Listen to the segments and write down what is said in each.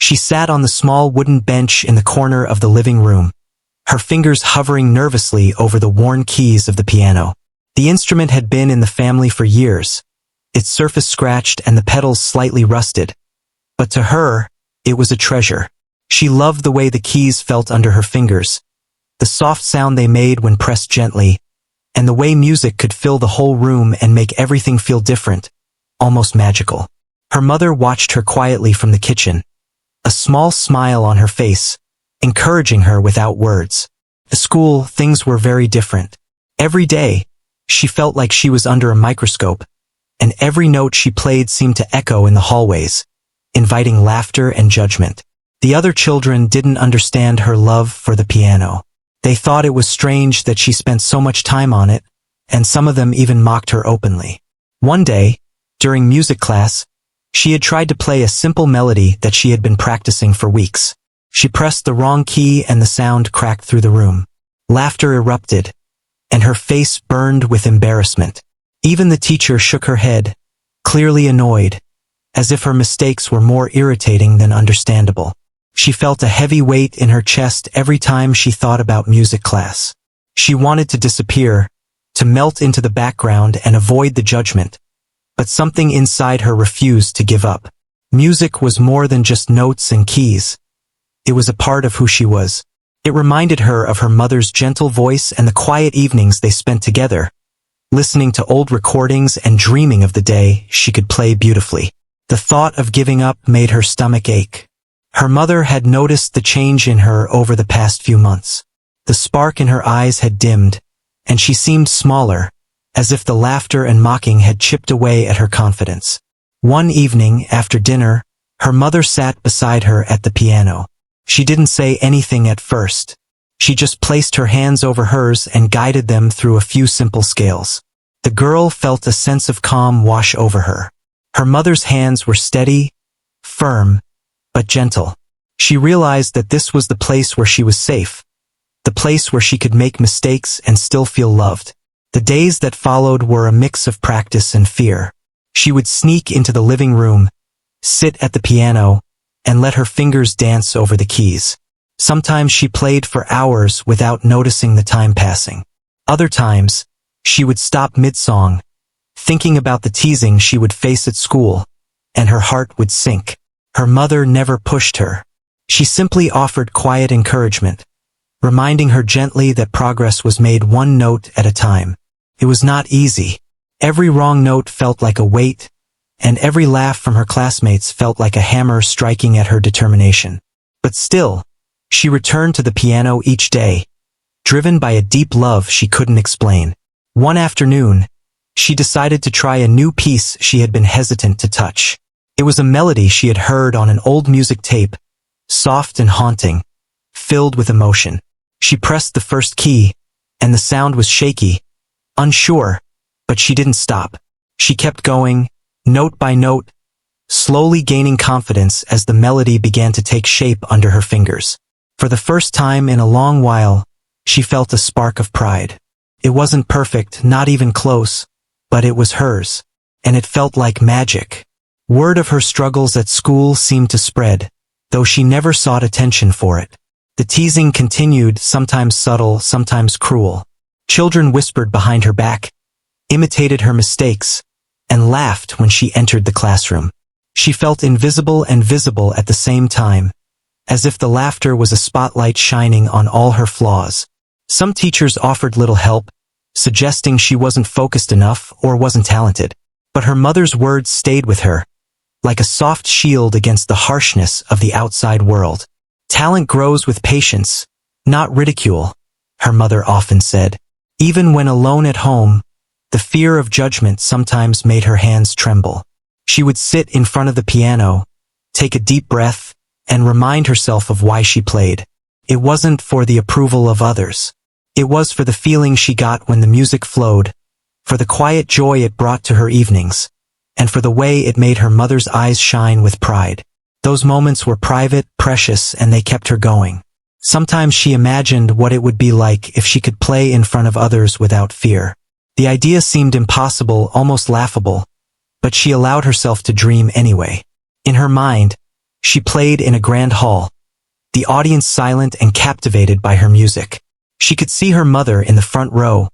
She sat on the small wooden bench in the corner of the living room, her fingers hovering nervously over the worn keys of the piano. The instrument had been in the family for years, its surface scratched and the pedals slightly rusted. But to her, it was a treasure. She loved the way the keys felt under her fingers, the soft sound they made when pressed gently, and the way music could fill the whole room and make everything feel different, almost magical. Her mother watched her quietly from the kitchen, a small smile on her face, encouraging her without words. At school, things were very different. Every day, she felt like she was under a microscope, and every note she played seemed to echo in the hallways, inviting laughter and judgment. The other children didn't understand her love for the piano. They thought it was strange that she spent so much time on it, and some of them even mocked her openly. One day, during music class, she had tried to play a simple melody that she had been practicing for weeks. She pressed the wrong key and the sound cracked through the room. Laughter erupted, and her face burned with embarrassment. Even the teacher shook her head, clearly annoyed, as if her mistakes were more irritating than understandable. She felt a heavy weight in her chest every time she thought about music class. She wanted to disappear, to melt into the background and avoid the judgment. But something inside her refused to give up. Music was more than just notes and keys. It was a part of who she was. It reminded her of her mother's gentle voice and the quiet evenings they spent together, listening to old recordings and dreaming of the day she could play beautifully. The thought of giving up made her stomach ache. Her mother had noticed the change in her over the past few months. The spark in her eyes had dimmed, and she seemed smaller, as if the laughter and mocking had chipped away at her confidence. One evening, after dinner, her mother sat beside her at the piano. She didn't say anything at first. She just placed her hands over hers and guided them through a few simple scales. The girl felt a sense of calm wash over her. Her mother's hands were steady, firm, but gentle. She realized that this was the place where she was safe, the place where she could make mistakes and still feel loved. The days that followed were a mix of practice and fear. She would sneak into the living room, sit at the piano, and let her fingers dance over the keys. Sometimes she played for hours without noticing the time passing. Other times, she would stop mid-song, thinking about the teasing she would face at school, and her heart would sink. Her mother never pushed her. She simply offered quiet encouragement, reminding her gently that progress was made one note at a time. It was not easy. Every wrong note felt like a weight, and every laugh from her classmates felt like a hammer striking at her determination. But still, she returned to the piano each day, driven by a deep love she couldn't explain. One afternoon, she decided to try a new piece she had been hesitant to touch. It was a melody she had heard on an old music tape, soft and haunting, filled with emotion. She pressed the first key, and the sound was shaky, unsure, but she didn't stop. She kept going, note by note, slowly gaining confidence as the melody began to take shape under her fingers. For the first time in a long while, she felt a spark of pride. It wasn't perfect, not even close, but it was hers, and it felt like magic. Word of her struggles at school seemed to spread, though she never sought attention for it. The teasing continued, sometimes subtle, sometimes cruel. Children whispered behind her back, imitated her mistakes, and laughed when she entered the classroom. She felt invisible and visible at the same time, as if the laughter was a spotlight shining on all her flaws. Some teachers offered little help, suggesting she wasn't focused enough or wasn't talented. But her mother's words stayed with her, like a soft shield against the harshness of the outside world. Talent grows with patience, not ridicule, her mother often said. Even when alone at home, the fear of judgment sometimes made her hands tremble. She would sit in front of the piano, take a deep breath, and remind herself of why she played. It wasn't for the approval of others. It was for the feeling she got when the music flowed, for the quiet joy it brought to her evenings, and for the way it made her mother's eyes shine with pride. Those moments were private, precious, and they kept her going. Sometimes she imagined what it would be like if she could play in front of others without fear. The idea seemed impossible, almost laughable, but she allowed herself to dream anyway. In her mind, She played in a grand hall, the audience silent and captivated by her music. She could see her mother in the front row,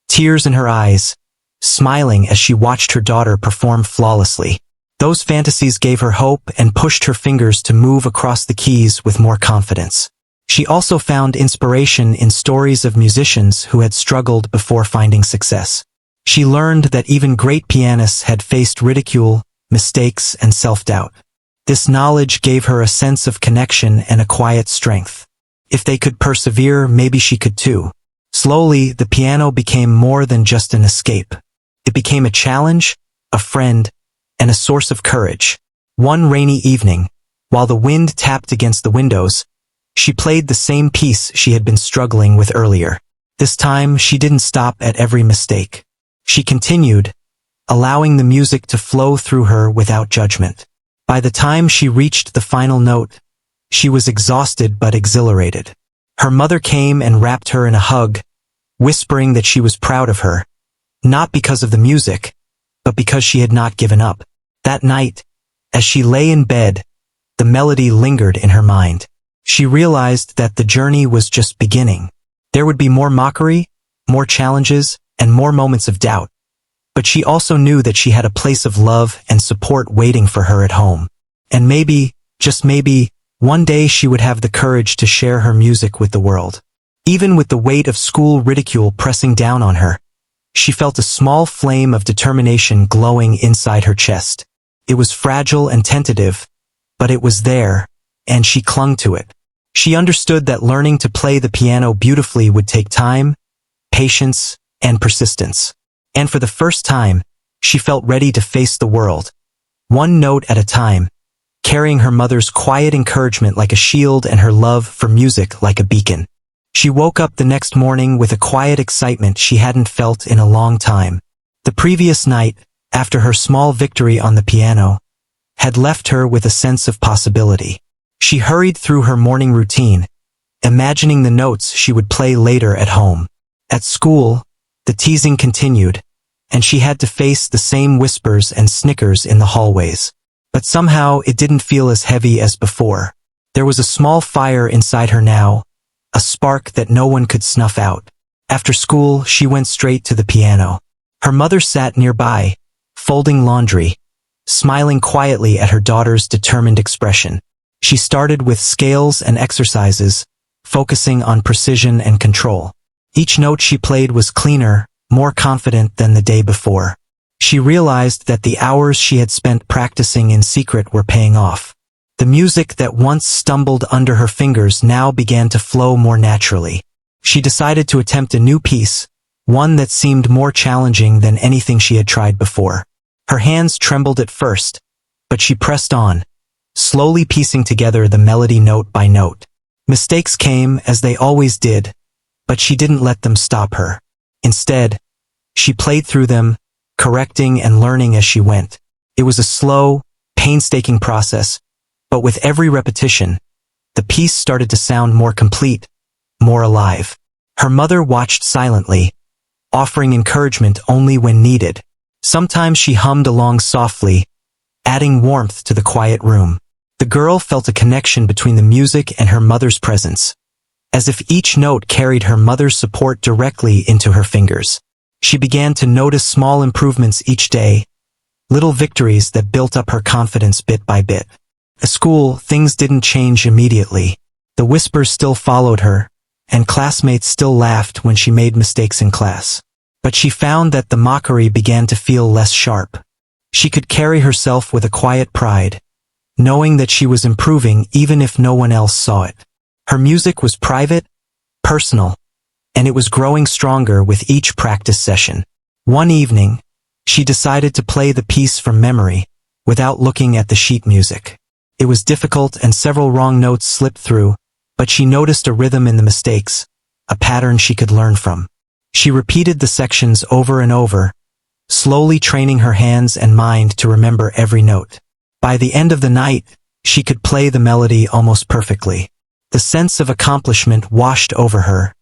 tears in her eyes, smiling as she watched her daughter perform flawlessly. Those fantasies gave her hope and pushed her fingers to move across the keys with more confidence. She also found inspiration in stories of musicians who had struggled before finding success. She learned that even great pianists had faced ridicule, mistakes, and self-doubt. This knowledge gave her a sense of connection and a quiet strength. If they could persevere, maybe she could too. Slowly, the piano became more than just an escape. It became a challenge, a friend, and a source of courage. One rainy evening, while the wind tapped against the windows, she played the same piece she had been struggling with earlier. This time, she didn't stop at every mistake. She continued, allowing the music to flow through her without judgment. By the time she reached the final note, she was exhausted but exhilarated. Her mother came and wrapped her in a hug, whispering that she was proud of her, not because of the music, but because she had not given up. That night, as she lay in bed, the melody lingered in her mind. She realized that the journey was just beginning. There would be more mockery, more challenges, and more moments of doubt. But she also knew that she had a place of love and support waiting for her at home. And maybe, just maybe, one day she would have the courage to share her music with the world. Even with the weight of school ridicule pressing down on her, she felt a small flame of determination glowing inside her chest. It was fragile and tentative, but it was there, and she clung to it. She understood that learning to play the piano beautifully would take time, patience, and persistence. And for the first time, she felt ready to face the world, one note at a time, carrying her mother's quiet encouragement like a shield and her love for music like a beacon. She woke up the next morning with a quiet excitement she hadn't felt in a long time. The previous night, after her small victory on the piano, had left her with a sense of possibility. She hurried through her morning routine, imagining the notes she would play later at home. At school, the teasing continued, and she had to face the same whispers and snickers in the hallways. But somehow it didn't feel as heavy as before. There was a small fire inside her now, a spark that no one could snuff out. After school, she went straight to the piano. Her mother sat nearby, folding laundry, smiling quietly at her daughter's determined expression. She started with scales and exercises, focusing on precision and control. Each note she played was cleaner, more confident than the day before. She realized that the hours she had spent practicing in secret were paying off. The music that once stumbled under her fingers now began to flow more naturally. She decided to attempt a new piece, one that seemed more challenging than anything she had tried before. Her hands trembled at first, but she pressed on, slowly piecing together the melody note by note. Mistakes came, as they always did, but she didn't let them stop her. Instead, she played through them, correcting and learning as she went. It was a slow, painstaking process, but with every repetition, the piece started to sound more complete, more alive. Her mother watched silently, offering encouragement only when needed. Sometimes she hummed along softly, adding warmth to the quiet room. The girl felt a connection between the music and her mother's presence, as if each note carried her mother's support directly into her fingers. She began to notice small improvements each day, little victories that built up her confidence bit by bit. At school, things didn't change immediately. The whispers still followed her, and classmates still laughed when she made mistakes in class. But she found that the mockery began to feel less sharp. She could carry herself with a quiet pride, knowing that she was improving even if no one else saw it. Her music was private, personal, and it was growing stronger with each practice session. One evening, she decided to play the piece from memory, without looking at the sheet music. It was difficult and several wrong notes slipped through, but she noticed a rhythm in the mistakes, a pattern she could learn from. She repeated the sections over and over, slowly training her hands and mind to remember every note. By the end of the night, she could play the melody almost perfectly. The sense of accomplishment washed over her,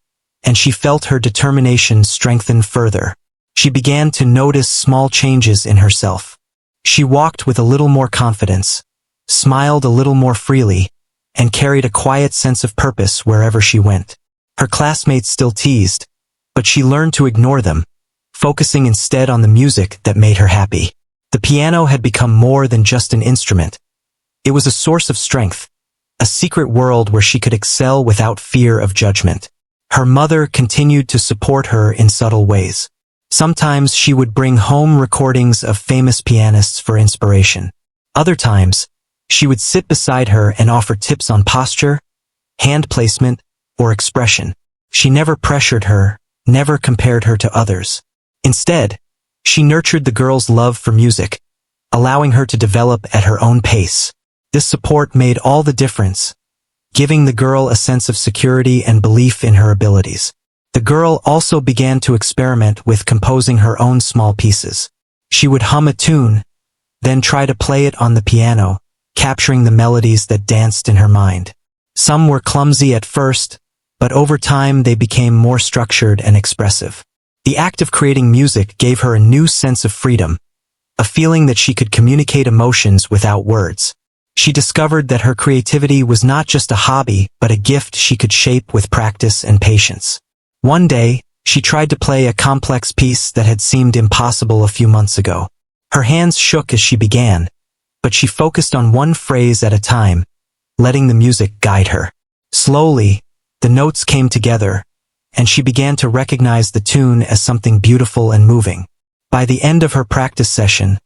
and she felt her determination strengthen further. She began to notice small changes in herself. She walked with a little more confidence, smiled a little more freely, and carried a quiet sense of purpose wherever she went. Her classmates still teased, but she learned to ignore them, focusing instead on the music that made her happy. The piano had become more than just an instrument. It was a source of strength, a secret world where she could excel without fear of judgment. Her mother continued to support her in subtle ways. Sometimes she would bring home recordings of famous pianists for inspiration. Other times, she would sit beside her and offer tips on posture, hand placement, or expression. She never pressured her, never compared her to others. Instead, she nurtured the girl's love for music, allowing her to develop at her own pace. This support made all the difference, giving the girl a sense of security and belief in her abilities. The girl also began to experiment with composing her own small pieces. She would hum a tune, then try to play it on the piano, capturing the melodies that danced in her mind. Some were clumsy at first, but over time they became more structured and expressive. The act of creating music gave her a new sense of freedom, a feeling that she could communicate emotions without words. She discovered that her creativity was not just a hobby, but a gift she could shape with practice and patience. One day, she tried to play a complex piece that had seemed impossible a few months ago. Her hands shook as she began, but she focused on one phrase at a time, letting the music guide her. Slowly, the notes came together, and she began to recognize the tune as something beautiful and moving. By the end of her practice session,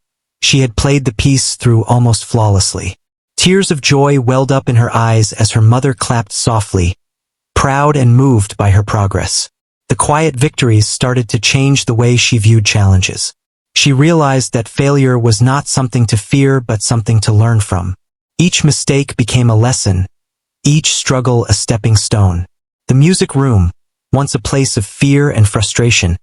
she had played the piece through almost flawlessly. Tears of joy welled up in her eyes as her mother clapped softly, proud and moved by her progress. The quiet victories started to change the way she viewed challenges. She realized that failure was not something to fear but something to learn from. Each mistake became a lesson, each struggle a stepping stone. The music room, once a place of fear and frustration,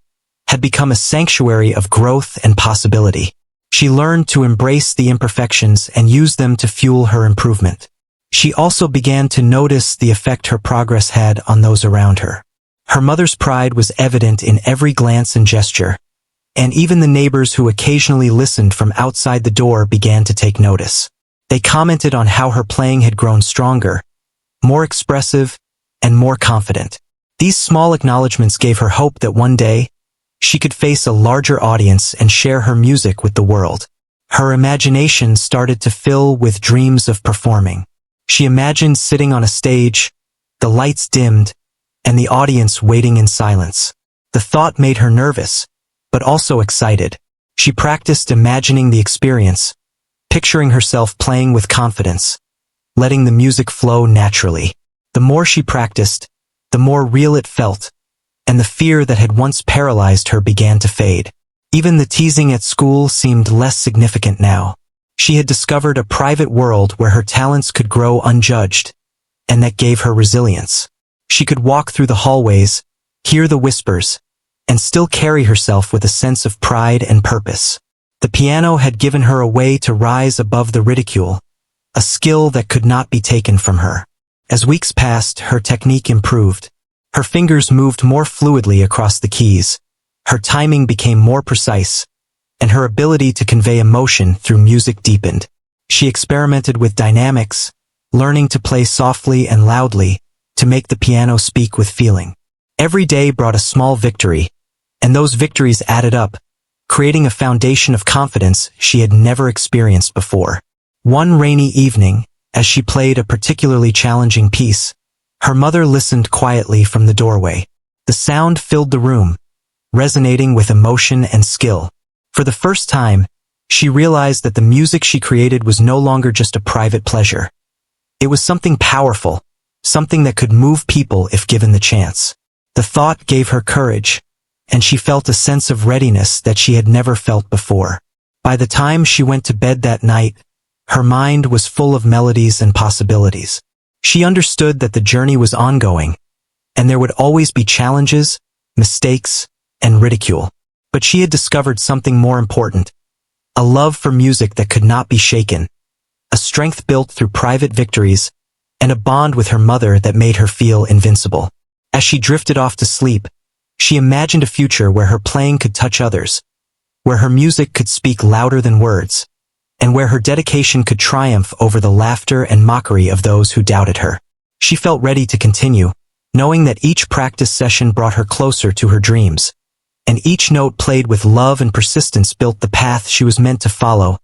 had become a sanctuary of growth and possibility. She learned to embrace the imperfections and use them to fuel her improvement. She also began to notice the effect her progress had on those around her. Her mother's pride was evident in every glance and gesture, and even the neighbors who occasionally listened from outside the door began to take notice. They commented on how her playing had grown stronger, more expressive, and more confident. These small acknowledgments gave her hope that one day, she could face a larger audience and share her music with the world. Her imagination started to fill with dreams of performing. She imagined sitting on a stage, the lights dimmed, and the audience waiting in silence. The thought made her nervous, but also excited. She practiced imagining the experience, picturing herself playing with confidence, letting the music flow naturally. The more she practiced, the more real it felt, and the fear that had once paralyzed her began to fade. Even the teasing at school seemed less significant now. She had discovered a private world where her talents could grow unjudged, and that gave her resilience. She could walk through the hallways, hear the whispers, and still carry herself with a sense of pride and purpose. The piano had given her a way to rise above the ridicule, a skill that could not be taken from her. As weeks passed, her technique improved. Her fingers moved more fluidly across the keys, her timing became more precise, and her ability to convey emotion through music deepened. She experimented with dynamics, learning to play softly and loudly, to make the piano speak with feeling. Every day brought a small victory, and those victories added up, creating a foundation of confidence she had never experienced before. One rainy evening, as she played a particularly challenging piece, her mother listened quietly from the doorway. The sound filled the room, resonating with emotion and skill. For the first time, she realized that the music she created was no longer just a private pleasure. It was something powerful, something that could move people if given the chance. The thought gave her courage, and she felt a sense of readiness that she had never felt before. By the time she went to bed that night, her mind was full of melodies and possibilities. She understood that the journey was ongoing, and there would always be challenges, mistakes, and ridicule. But she had discovered something more important, a love for music that could not be shaken, a strength built through private victories, and a bond with her mother that made her feel invincible. As she drifted off to sleep, she imagined a future where her playing could touch others, where her music could speak louder than words, and where her dedication could triumph over the laughter and mockery of those who doubted her. She felt ready to continue, knowing that each practice session brought her closer to her dreams, and each note played with love and persistence built the path she was meant to follow.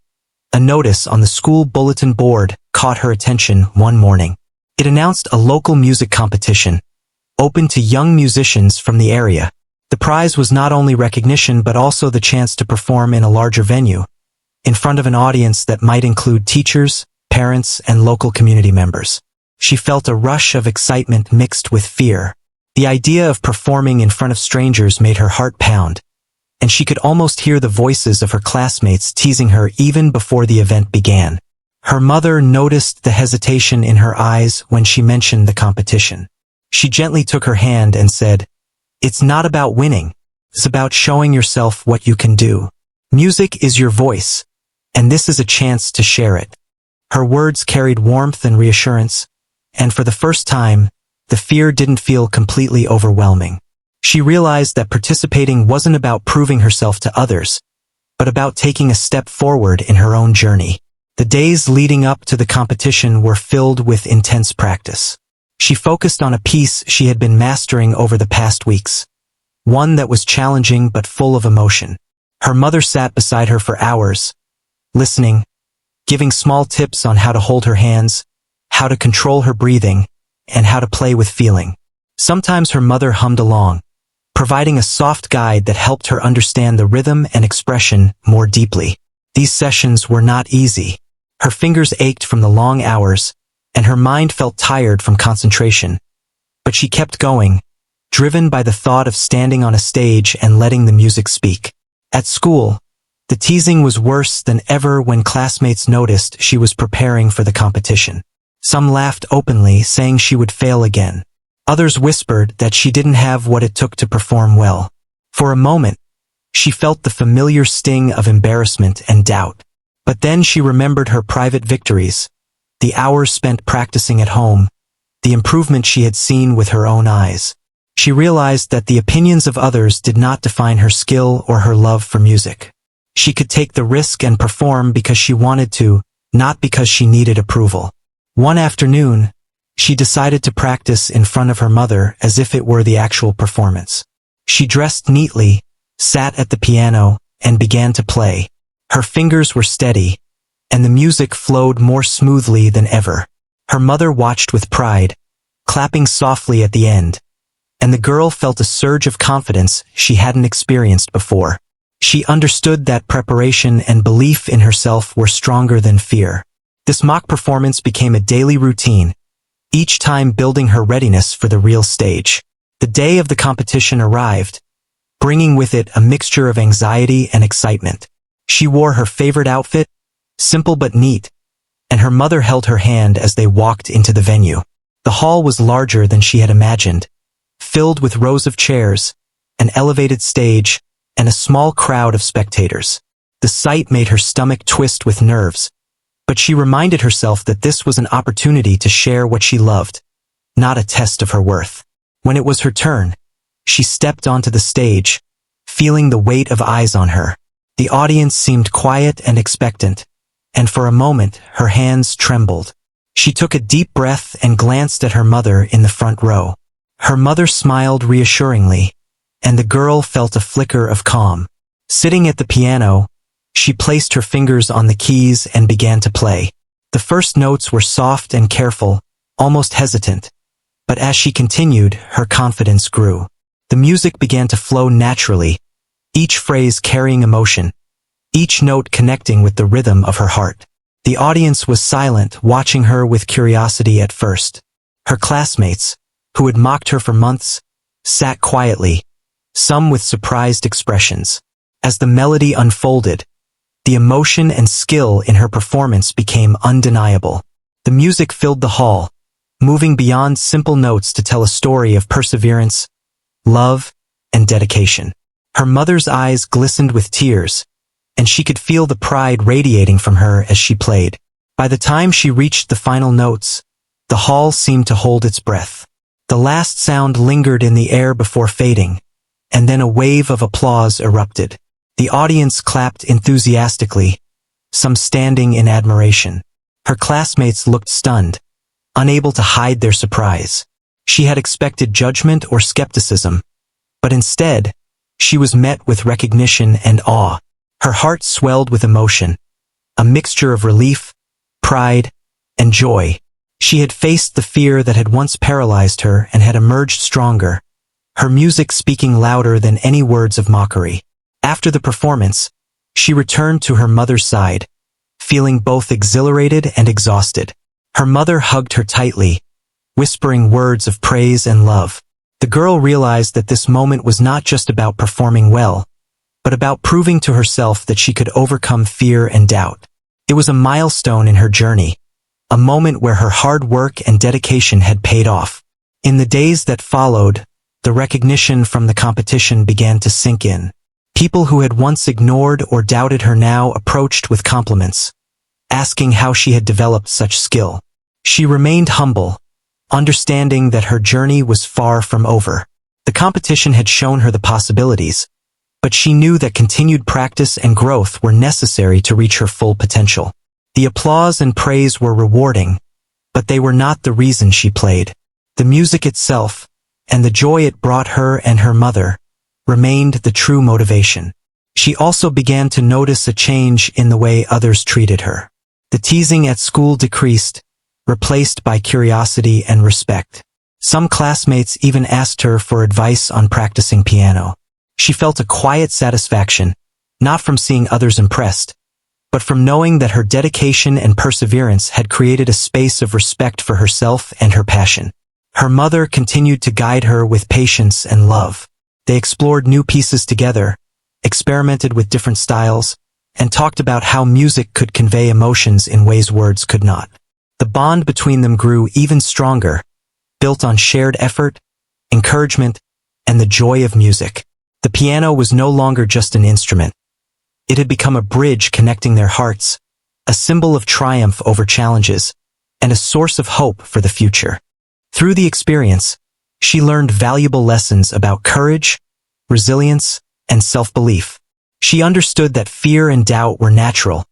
A notice on the school bulletin board caught her attention one morning. It announced a local music competition, open to young musicians from the area. The prize was not only recognition but also the chance to perform in a larger venue, in front of an audience that might include teachers, parents, and local community members. She felt a rush of excitement mixed with fear. The idea of performing in front of strangers made her heart pound, and she could almost hear the voices of her classmates teasing her even before the event began. Her mother noticed the hesitation in her eyes when she mentioned the competition. She gently took her hand and said, "It's not about winning. It's about showing yourself what you can do. Music is your voice, and this is a chance to share it." Her words carried warmth and reassurance, and for the first time, the fear didn't feel completely overwhelming. She realized that participating wasn't about proving herself to others, but about taking a step forward in her own journey. The days leading up to the competition were filled with intense practice. She focused on a piece she had been mastering over the past weeks, one that was challenging but full of emotion. Her mother sat beside her for hours, listening, giving small tips on how to hold her hands, how to control her breathing, and how to play with feeling. Sometimes her mother hummed along, providing a soft guide that helped her understand the rhythm and expression more deeply. These sessions were not easy. Her fingers ached from the long hours, and her mind felt tired from concentration. But she kept going, driven by the thought of standing on a stage and letting the music speak. At school, the teasing was worse than ever when classmates noticed she was preparing for the competition. Some laughed openly, saying she would fail again. Others whispered that she didn't have what it took to perform well. For a moment, she felt the familiar sting of embarrassment and doubt. But then she remembered her private victories, the hours spent practicing at home, the improvement she had seen with her own eyes. She realized that the opinions of others did not define her skill or her love for music. She could take the risk and perform because she wanted to, not because she needed approval. One afternoon, she decided to practice in front of her mother as if it were the actual performance. She dressed neatly, sat at the piano, and began to play. Her fingers were steady, and the music flowed more smoothly than ever. Her mother watched with pride, clapping softly at the end, and the girl felt a surge of confidence she hadn't experienced before. She understood that preparation and belief in herself were stronger than fear. This mock performance became a daily routine, each time building her readiness for the real stage. The day of the competition arrived, bringing with it a mixture of anxiety and excitement. She wore her favorite outfit, simple but neat, and her mother held her hand as they walked into the venue. The hall was larger than she had imagined, filled with rows of chairs, an elevated stage, and a small crowd of spectators. The sight made her stomach twist with nerves, but she reminded herself that this was an opportunity to share what she loved, not a test of her worth. When it was her turn, she stepped onto the stage, feeling the weight of eyes on her. The audience seemed quiet and expectant, and for a moment her hands trembled. She took a deep breath and glanced at her mother in the front row. Her mother smiled reassuringly, and the girl felt a flicker of calm. Sitting at the piano, she placed her fingers on the keys and began to play. The first notes were soft and careful, almost hesitant, but as she continued, her confidence grew. The music began to flow naturally, each phrase carrying emotion, each note connecting with the rhythm of her heart. The audience was silent, watching her with curiosity at first. Her classmates, who had mocked her for months, sat quietly, some with surprised expressions. As the melody unfolded, the emotion and skill in her performance became undeniable. The music filled the hall, moving beyond simple notes to tell a story of perseverance, love, and dedication. Her mother's eyes glistened with tears, and she could feel the pride radiating from her as she played. By the time she reached the final notes, the hall seemed to hold its breath. The last sound lingered in the air before fading, and then a wave of applause erupted. The audience clapped enthusiastically, some standing in admiration. Her classmates looked stunned, unable to hide their surprise. She had expected judgment or skepticism, but instead, she was met with recognition and awe. Her heart swelled with emotion, a mixture of relief, pride, and joy. She had faced the fear that had once paralyzed her and had emerged stronger, her music speaking louder than any words of mockery. After the performance, she returned to her mother's side, feeling both exhilarated and exhausted. Her mother hugged her tightly, whispering words of praise and love. The girl realized that this moment was not just about performing well, but about proving to herself that she could overcome fear and doubt. It was a milestone in her journey, a moment where her hard work and dedication had paid off. In the days that followed, the recognition from the competition began to sink in. People who had once ignored or doubted her now approached with compliments, asking how she had developed such skill. She remained humble, understanding that her journey was far from over. The competition had shown her the possibilities, but she knew that continued practice and growth were necessary to reach her full potential. The applause and praise were rewarding, but they were not the reason she played. The music itself, and the joy it brought her and her mother, remained the true motivation. She also began to notice a change in the way others treated her. The teasing at school decreased, replaced by curiosity and respect. Some classmates even asked her for advice on practicing piano. She felt a quiet satisfaction, not from seeing others impressed, but from knowing that her dedication and perseverance had created a space of respect for herself and her passion. Her mother continued to guide her with patience and love. They explored new pieces together, experimented with different styles, and talked about how music could convey emotions in ways words could not. The bond between them grew even stronger, built on shared effort, encouragement, and the joy of music. The piano was no longer just an instrument. It had become a bridge connecting their hearts, a symbol of triumph over challenges, and a source of hope for the future. Through the experience, she learned valuable lessons about courage, resilience, and self-belief. She understood that fear and doubt were natural,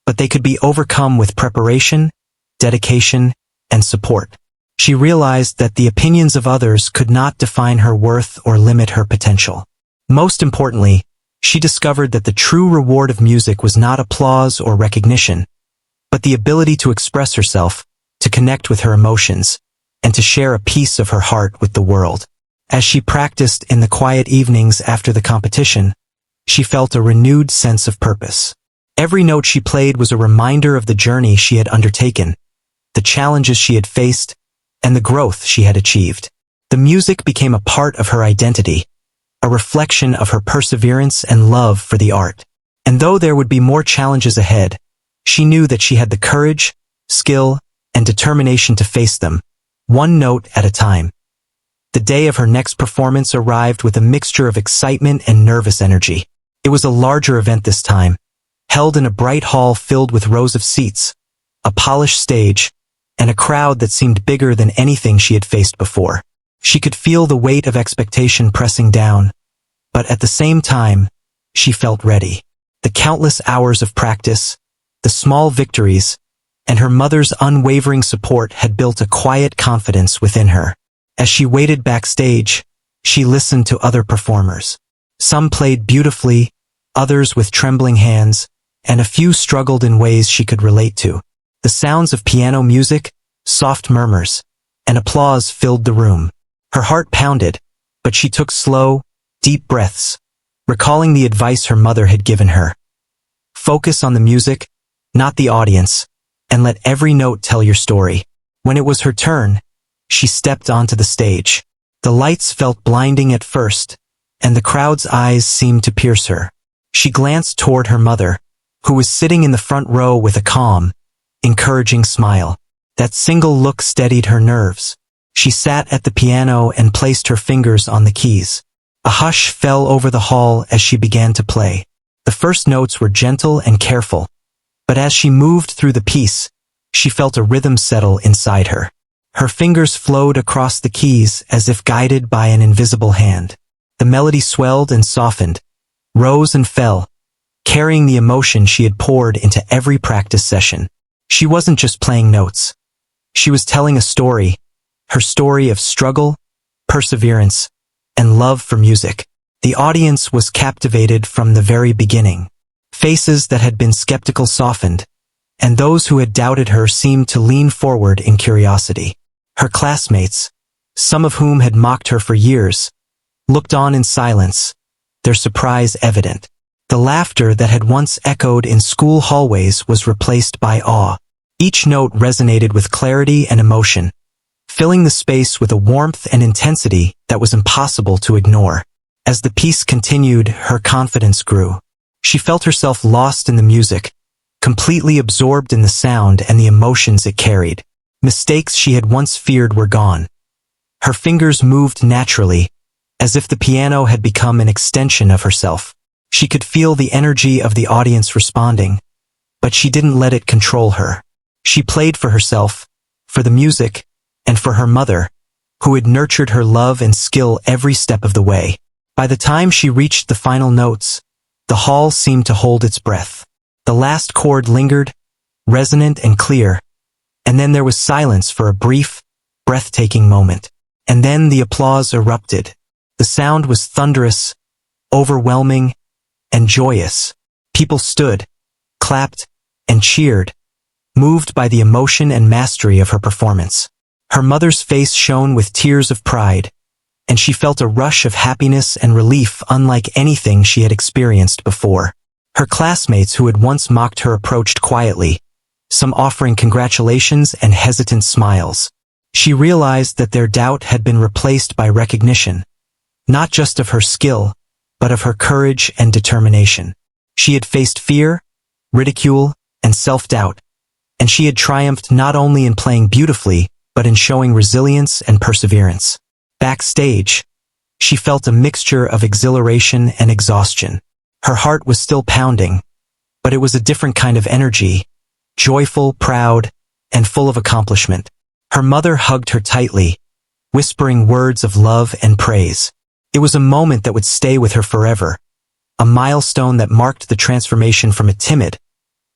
but they could be overcome with preparation, dedication, and support. She realized that the opinions of others could not define her worth or limit her potential. Most importantly, she discovered that the true reward of music was not applause or recognition, but the ability to express herself, to connect with her emotions, and to share a piece of her heart with the world. As she practiced in the quiet evenings after the competition, she felt a renewed sense of purpose. Every note she played was a reminder of the journey she had undertaken, the challenges she had faced, and the growth she had achieved. The music became a part of her identity, a reflection of her perseverance and love for the art. And though there would be more challenges ahead, she knew that she had the courage, skill, and determination to face them, one note at a time. The day of her next performance arrived with a mixture of excitement and nervous energy. It was a larger event this time, held in a bright hall filled with rows of seats, a polished stage, and a crowd that seemed bigger than anything she had faced before. She could feel the weight of expectation pressing down, but at the same time, she felt ready. The countless hours of practice, the small victories, and her mother's unwavering support had built a quiet confidence within her. As she waited backstage, she listened to other performers. Some played beautifully, others with trembling hands, and a few struggled in ways she could relate to. The sounds of piano music, soft murmurs, and applause filled the room. Her heart pounded, but she took slow, deep breaths, recalling the advice her mother had given her. Focus on the music, not the audience, and let every note tell your story. When it was her turn, she stepped onto the stage. The lights felt blinding at first, and the crowd's eyes seemed to pierce her. She glanced toward her mother, who was sitting in the front row with a calm, encouraging smile. That single look steadied her nerves. She sat at the piano and placed her fingers on the keys. A hush fell over the hall as she began to play. The first notes were gentle and careful, but as she moved through the piece, she felt a rhythm settle inside her. Her fingers flowed across the keys as if guided by an invisible hand. The melody swelled and softened, rose and fell, carrying the emotion she had poured into every practice session. She wasn't just playing notes. She was telling a story, her story of struggle, perseverance, and love for music. The audience was captivated from the very beginning. Faces that had been skeptical softened, and those who had doubted her seemed to lean forward in curiosity. Her classmates, some of whom had mocked her for years, looked on in silence, their surprise evident. The laughter that had once echoed in school hallways was replaced by awe. Each note resonated with clarity and emotion, filling the space with a warmth and intensity that was impossible to ignore. As the piece continued, her confidence grew. She felt herself lost in the music, completely absorbed in the sound and the emotions it carried. Mistakes she had once feared were gone. Her fingers moved naturally, as if the piano had become an extension of herself. She could feel the energy of the audience responding, but she didn't let it control her. She played for herself, for the music, and for her mother, who had nurtured her love and skill every step of the way. By the time she reached the final notes, the hall seemed to hold its breath. The last chord lingered, resonant and clear, and then there was silence for a brief, breathtaking moment. And then the applause erupted. The sound was thunderous, overwhelming, and joyous. People stood, clapped, and cheered, moved by the emotion and mastery of her performance. Her mother's face shone with tears of pride, and she felt a rush of happiness and relief unlike anything she had experienced before. Her classmates who had once mocked her approached quietly, some offering congratulations and hesitant smiles. She realized that their doubt had been replaced by recognition, not just of her skill, but of her courage and determination. She had faced fear, ridicule, and self-doubt, and she had triumphed not only in playing beautifully, but in showing resilience and perseverance. Backstage, she felt a mixture of exhilaration and exhaustion. Her heart was still pounding, but it was a different kind of energy, joyful, proud, and full of accomplishment. Her mother hugged her tightly, whispering words of love and praise. It was a moment that would stay with her forever, a milestone that marked the transformation from a timid,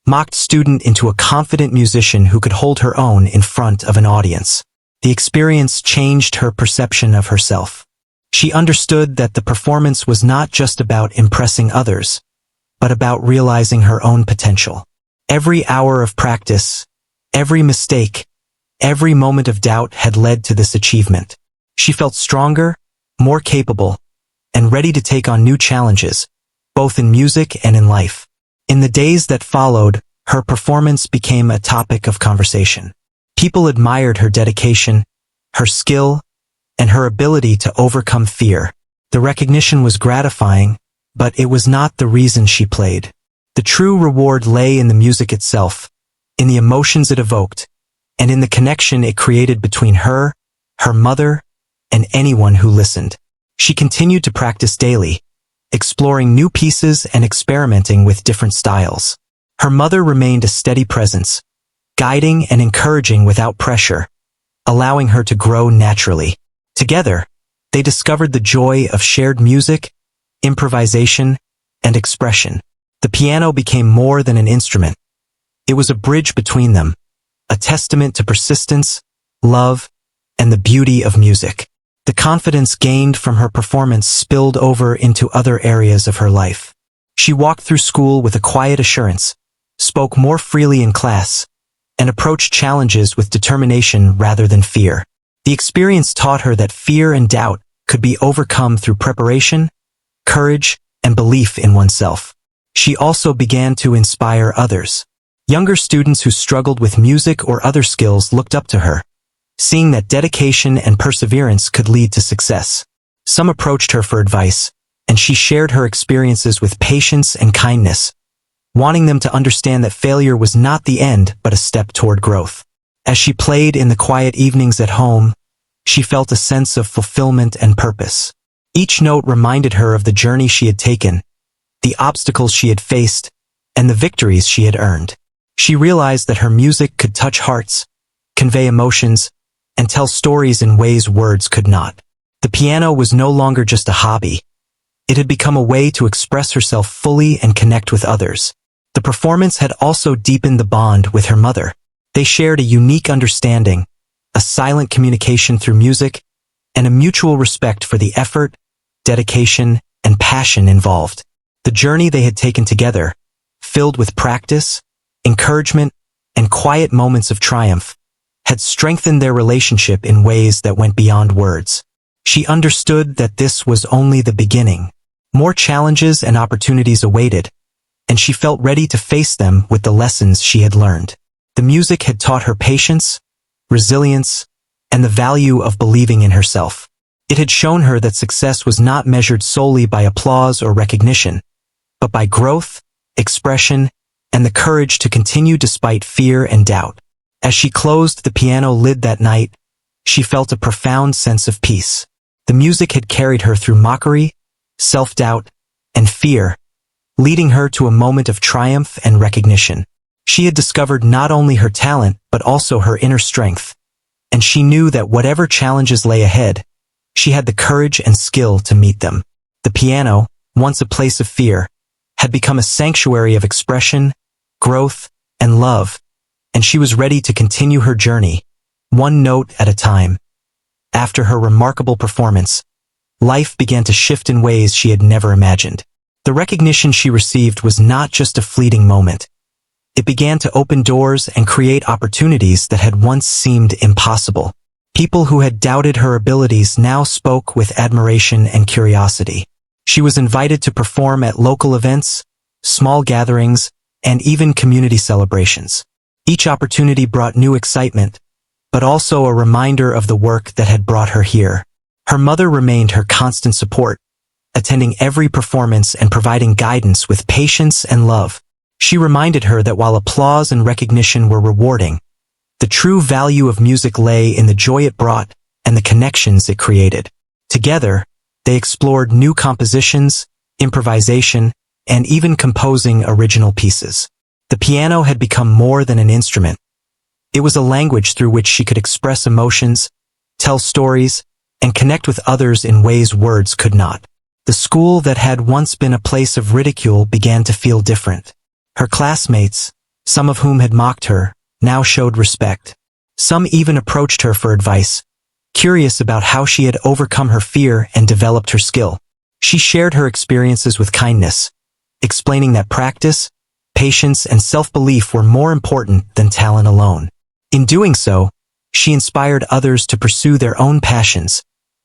mocked student into a confident musician who could hold her own in front of an audience. The experience changed her perception of herself. She understood that the performance was not just about impressing others, but about realizing her own potential. Every hour of practice, every mistake, every moment of doubt had led to this achievement. She felt stronger, more capable, and ready to take on new challenges, both in music and in life. In the days that followed, her performance became a topic of conversation. People admired her dedication, her skill, and her ability to overcome fear. The recognition was gratifying, but it was not the reason she played. The true reward lay in the music itself, in the emotions it evoked, and in the connection it created between her, her mother, and anyone who listened. She continued to practice daily, exploring new pieces and experimenting with different styles. Her mother remained a steady presence, guiding and encouraging without pressure, allowing her to grow naturally. Together, they discovered the joy of shared music, improvisation, and expression. The piano became more than an instrument. It was a bridge between them, a testament to persistence, love, and the beauty of music. The confidence gained from her performance spilled over into other areas of her life. She walked through school with a quiet assurance, spoke more freely in class, and approached challenges with determination rather than fear. The experience taught her that fear and doubt could be overcome through preparation, courage, and belief in oneself. She also began to inspire others. Younger students who struggled with music or other skills looked up to her, seeing that dedication and perseverance could lead to success. Some approached her for advice, and she shared her experiences with patience and kindness, wanting them to understand that failure was not the end but a step toward growth. As she played in the quiet evenings at home, she felt a sense of fulfillment and purpose. Each note reminded her of the journey she had taken, the obstacles she had faced, and the victories she had earned. She realized that her music could touch hearts, convey emotions, and tell stories in ways words could not. The piano was no longer just a hobby. It had become a way to express herself fully and connect with others. The performance had also deepened the bond with her mother. They shared a unique understanding, a silent communication through music, and a mutual respect for the effort, dedication, and passion involved. The journey they had taken together, filled with practice, encouragement, and quiet moments of triumph, had strengthened their relationship in ways that went beyond words. She understood that this was only the beginning. More challenges and opportunities awaited, and she felt ready to face them with the lessons she had learned. The music had taught her patience, resilience, and the value of believing in herself. It had shown her that success was not measured solely by applause or recognition, but by growth, expression, and the courage to continue despite fear and doubt. As she closed the piano lid that night, she felt a profound sense of peace. The music had carried her through mockery, self-doubt, and fear, leading her to a moment of triumph and recognition. She had discovered not only her talent but also her inner strength, and she knew that whatever challenges lay ahead, she had the courage and skill to meet them. The piano, once a place of fear, had become a sanctuary of expression, growth, and love, and she was ready to continue her journey, one note at a time. After her remarkable performance, life began to shift in ways she had never imagined. The recognition she received was not just a fleeting moment. It began to open doors and create opportunities that had once seemed impossible. People who had doubted her abilities now spoke with admiration and curiosity. She was invited to perform at local events, small gatherings, and even community celebrations. Each opportunity brought new excitement, but also a reminder of the work that had brought her here. Her mother remained her constant support, attending every performance and providing guidance with patience and love. She reminded her that while applause and recognition were rewarding, the true value of music lay in the joy it brought and the connections it created. Together, they explored new compositions, improvisation, and even composing original pieces. The piano had become more than an instrument. It was a language through which she could express emotions, tell stories, and connect with others in ways words could not. The school that had once been a place of ridicule began to feel different. Her classmates, some of whom had mocked her, now showed respect. Some even approached her for advice, curious about how she had overcome her fear and developed her skill. She shared her experiences with kindness, explaining that practice, patience, and self-belief were more important than talent alone. In doing so, she inspired others to pursue their own passions,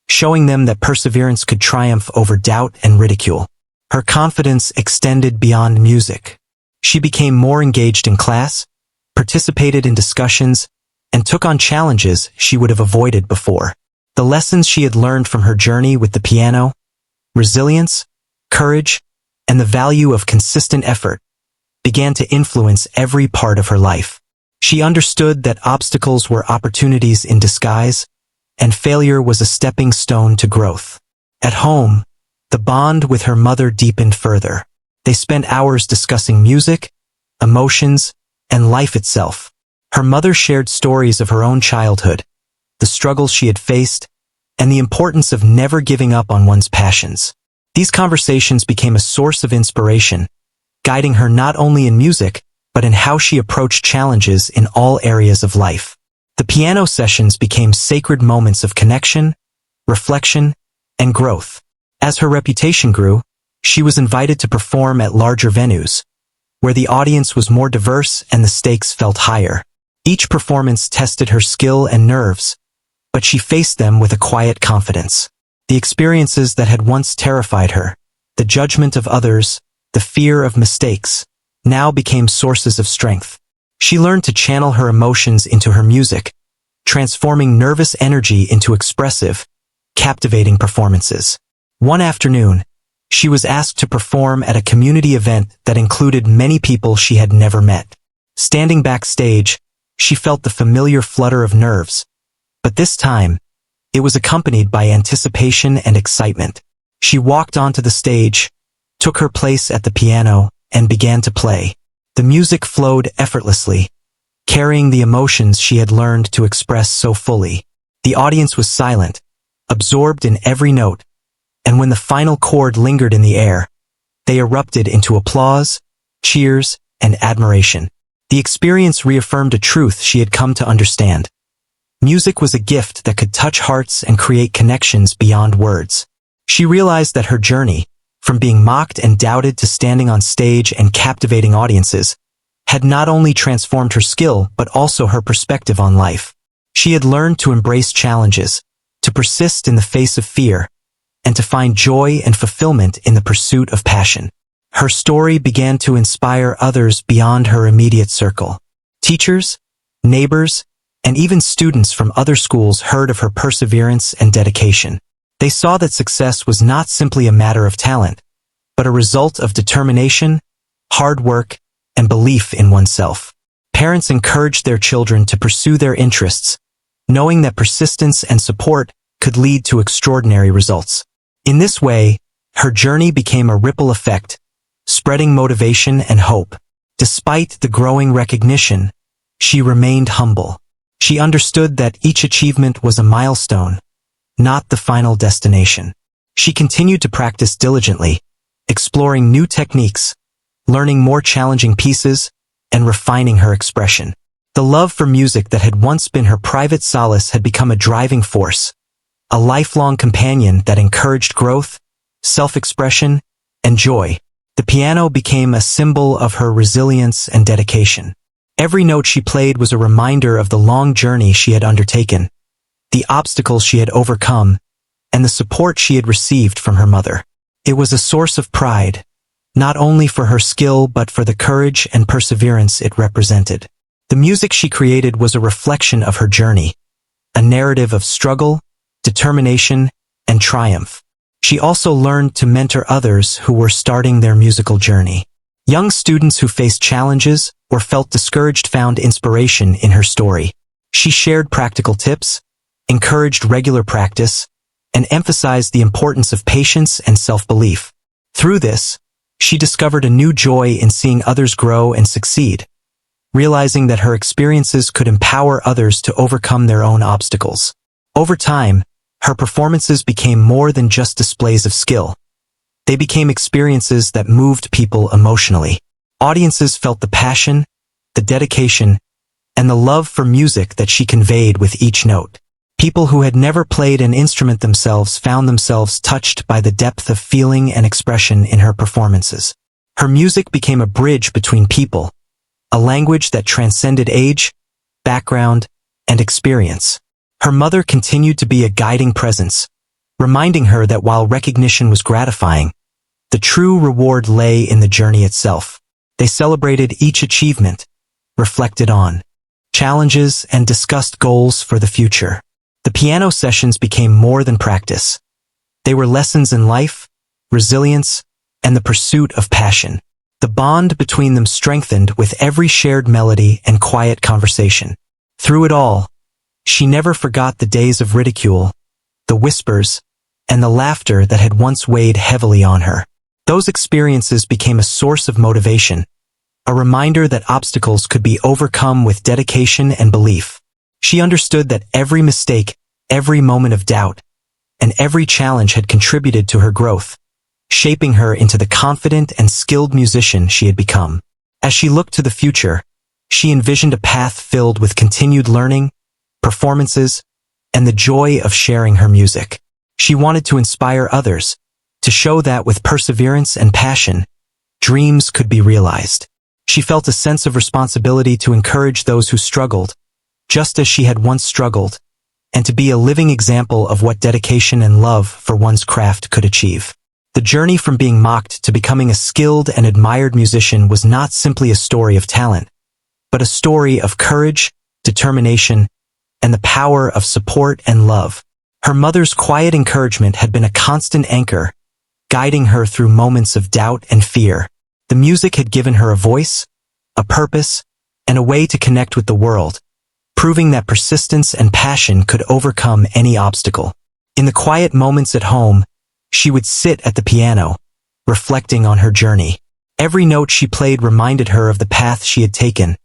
showing them that perseverance could triumph over doubt and ridicule. Her confidence extended beyond music. She became more engaged in class, participated in discussions, and took on challenges she would have avoided before. The lessons she had learned from her journey with the piano, resilience, courage, and the value of consistent effort, began to influence every part of her life. She understood that obstacles were opportunities in disguise, and failure was a stepping stone to growth. At home, the bond with her mother deepened further. They spent hours discussing music, emotions, and life itself. Her mother shared stories of her own childhood, the struggles she had faced, and the importance of never giving up on one's passions. These conversations became a source of inspiration, guiding her not only in music, but in how she approached challenges in all areas of life. The piano sessions became sacred moments of connection, reflection, and growth. As her reputation grew, she was invited to perform at larger venues, where the audience was more diverse and the stakes felt higher. Each performance tested her skill and nerves, but she faced them with a quiet confidence. The experiences that had once terrified her, the judgment of others, the fear of mistakes, now became sources of strength. She learned to channel her emotions into her music, transforming nervous energy into expressive, captivating performances. One afternoon, she was asked to perform at a community event that included many people she had never met. Standing backstage, she felt the familiar flutter of nerves, but this time, it was accompanied by anticipation and excitement. She walked onto the stage, took her place at the piano, and began to play. The music flowed effortlessly, carrying the emotions she had learned to express so fully. The audience was silent, absorbed in every note, and when the final chord lingered in the air, they erupted into applause, cheers, and admiration. The experience reaffirmed a truth she had come to understand. Music was a gift that could touch hearts and create connections beyond words. She realized that her journey, from being mocked and doubted to standing on stage and captivating audiences, had not only transformed her skill but also her perspective on life. She had learned to embrace challenges, to persist in the face of fear, and to find joy and fulfillment in the pursuit of passion. Her story began to inspire others beyond her immediate circle. Teachers, neighbors, and even students from other schools heard of her perseverance and dedication. They saw that success was not simply a matter of talent, but a result of determination, hard work, and belief in oneself. Parents encouraged their children to pursue their interests, knowing that persistence and support could lead to extraordinary results. In this way, her journey became a ripple effect, spreading motivation and hope. Despite the growing recognition, she remained humble. She understood that each achievement was a milestone, not the final destination. She continued to practice diligently, exploring new techniques, learning more challenging pieces, and refining her expression. The love for music that had once been her private solace had become a driving force, a lifelong companion that encouraged growth, self-expression, and joy. The piano became a symbol of her resilience and dedication. Every note she played was a reminder of the long journey she had undertaken, the obstacles she had overcome, and the support she had received from her mother. It was a source of pride, not only for her skill but for the courage and perseverance it represented. The music she created was a reflection of her journey, a narrative of struggle, determination, and triumph. She also learned to mentor others who were starting their musical journey. Young students who faced challenges or felt discouraged found inspiration in her story. She shared practical tips, encouraged regular practice, and emphasized the importance of patience and self-belief. Through this, she discovered a new joy in seeing others grow and succeed, realizing that her experiences could empower others to overcome their own obstacles. Over time, her performances became more than just displays of skill. They became experiences that moved people emotionally. Audiences felt the passion, the dedication, and the love for music that she conveyed with each note. People who had never played an instrument themselves found themselves touched by the depth of feeling and expression in her performances. Her music became a bridge between people, a language that transcended age, background, and experience. Her mother continued to be a guiding presence, reminding her that while recognition was gratifying, the true reward lay in the journey itself. They celebrated each achievement, reflected on challenges, and discussed goals for the future. The piano sessions became more than practice. They were lessons in life, resilience, and the pursuit of passion. The bond between them strengthened with every shared melody and quiet conversation. Through it all, she never forgot the days of ridicule, the whispers, and the laughter that had once weighed heavily on her. Those experiences became a source of motivation, a reminder that obstacles could be overcome with dedication and belief. She understood that every mistake, every moment of doubt, and every challenge had contributed to her growth, shaping her into the confident and skilled musician she had become. As she looked to the future, she envisioned a path filled with continued learning, performances, and the joy of sharing her music. She wanted to inspire others, to show that with perseverance and passion, dreams could be realized. She felt a sense of responsibility to encourage those who struggled, just as she had once struggled, and to be a living example of what dedication and love for one's craft could achieve. The journey from being mocked to becoming a skilled and admired musician was not simply a story of talent, but a story of courage, determination, and the power of support and love. Her mother's quiet encouragement had been a constant anchor, guiding her through moments of doubt and fear. The music had given her a voice, a purpose, and a way to connect with the world, proving that persistence and passion could overcome any obstacle. In the quiet moments at home, she would sit at the piano, reflecting on her journey. Every note she played reminded her of the path she had taken,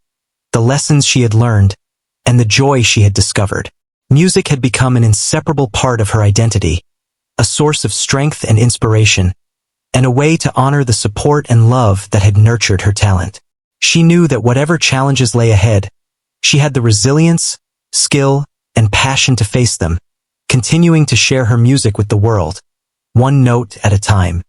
the lessons she had learned, and the joy she had discovered. Music had become an inseparable part of her identity, a source of strength and inspiration, and a way to honor the support and love that had nurtured her talent. She knew that whatever challenges lay ahead, she had the resilience, skill, and passion to face them, continuing to share her music with the world, one note at a time.